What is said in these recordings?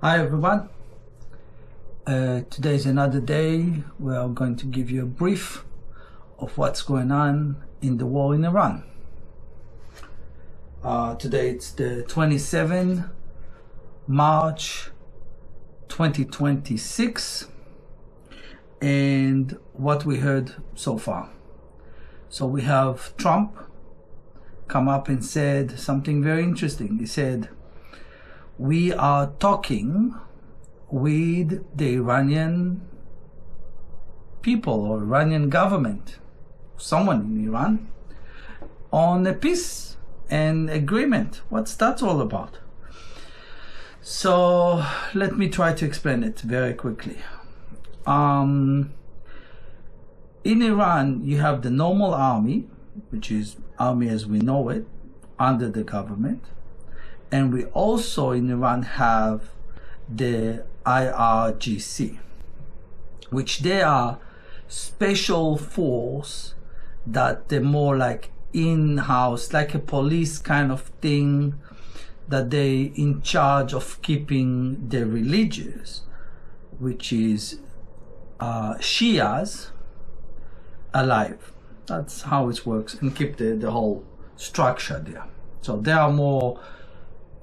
Hi everyone. Today is another day where I'm going to give you a brief of what's going on in the war in Iran. Today it's the 27th March 2026, and what we heard so far. So we have Trump come up and said something very interesting. He said, we are talking with the Iranian people or Iranian government, someone in Iran, on a peace and agreement. What's that all about? So let me try to explain it very quickly. In Iran, you have the normal army, which is army as we know it, under the government. And we also in Iran have the IRGC, which they are special force that they're more like in-house, like a police kind of thing, that they in charge of keeping the religious, which is Shias, alive. That's how it works, and keep the whole structure there. So they are more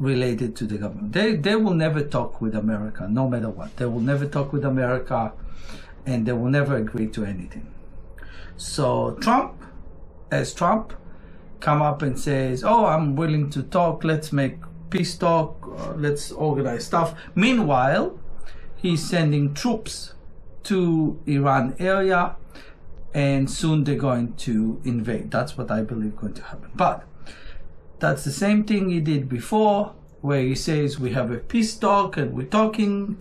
related to the government. They will never talk with America, no matter what. They will never talk with America, and they will never agree to anything. So Trump come up and says, oh, I'm willing to talk, let's make peace talk, let's organize stuff. Meanwhile, he's sending troops to Iran area, and soon they're going to invade. That's what I believe going to happen. But that's the same thing he did before, where he says we have a peace talk and we're talking,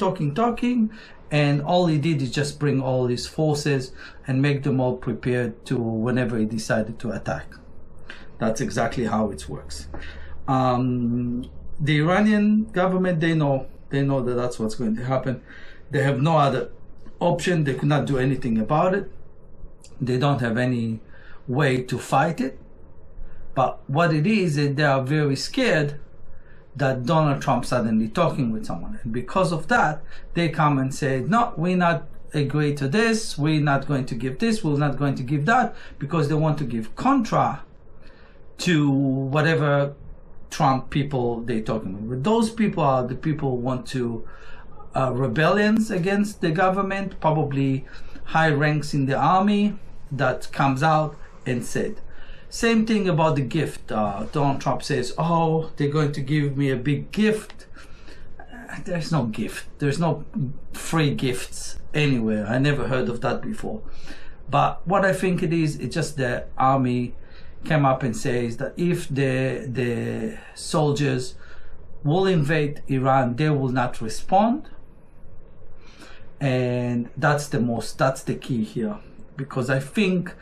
and all he did is just bring all his forces and make them all prepared to whenever he decided to attack. That's exactly how it works. The Iranian government, they know that that's what's going to happen. They have no other option. They could not do anything about it. They don't have any way to fight it. But what it is they are very scared that Donald Trump suddenly talking with someone. And because of that, they come and say, no, we're not agree to this, we're not going to give this, we're not going to give that, because they want to give contra to whatever Trump people they're talking with. But those people are the people who want to rebellions against the government, probably high ranks in the army, that comes out and said. Same thing about the gift. Donald Trump says, oh, they're going to give me a big gift. There's no gift. There's no free gifts anywhere. I never heard of that before. But what I think it is, it's just the army came up and says that if the soldiers will invade Iran, they will not respond. And that's the key here. Because I think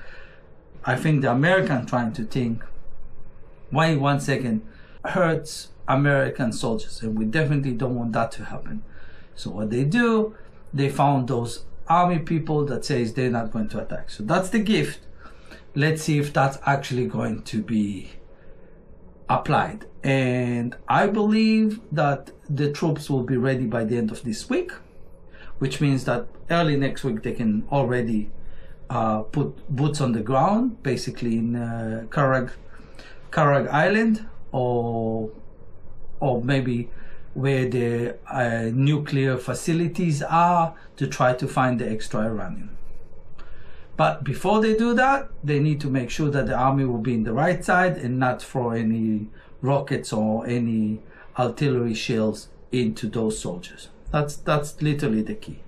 the American trying to think, why 1 second hurts American soldiers, and we definitely don't want that to happen. So what they do, they found those army people that says they're not going to attack. So that's the gift. Let's see if that's actually going to be applied. And I believe that the troops will be ready by the end of this week, which means that early next week they can already put boots on the ground, basically in Karag Island, or maybe where the nuclear facilities are, to try to find the extra uranium. But before they do that, they need to make sure that the army will be in the right side and not throw any rockets or any artillery shells into those soldiers. That's literally the key.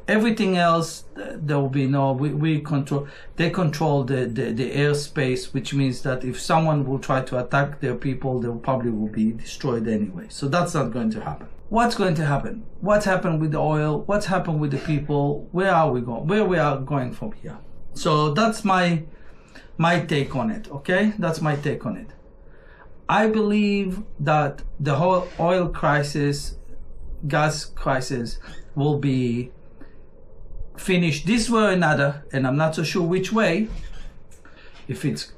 Everything else, there will be no, they control the airspace, which means that if someone will try to attack their people, they probably will be destroyed anyway. So that's not going to happen. What's going to happen? What's happened with the oil? What's happened with the people? Where are we going? Where we are going from here? So that's my take on it, okay? That's my take on it. I believe that the whole oil crisis, gas crisis, will be finished this way or another, and I'm not so sure which way. If it's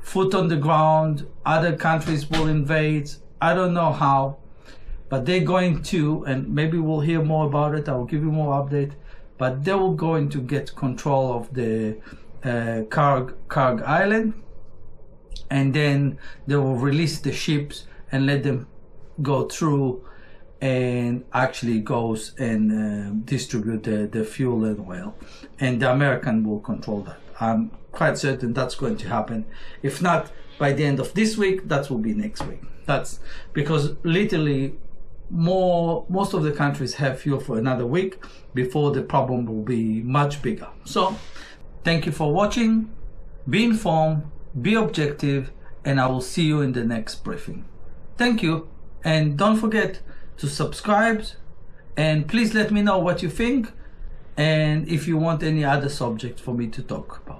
foot on the ground, other countries will invade, I don't know how, but they're going to, and maybe we'll hear more about it, I'll give you more update, but they will going to get control of the Kharg Island, and then they will release the ships and let them go through and actually goes and distribute the fuel and oil, and the American will control that. I'm quite certain that's going to happen. If not by the end of this week, that will be next week. That's because literally most of the countries have fuel for another week before the problem will be much bigger. So thank you for watching. Be informed, be objective, and I will see you in the next briefing. Thank you, and don't forget to subscribe, and please let me know what you think and if you want any other subject for me to talk about.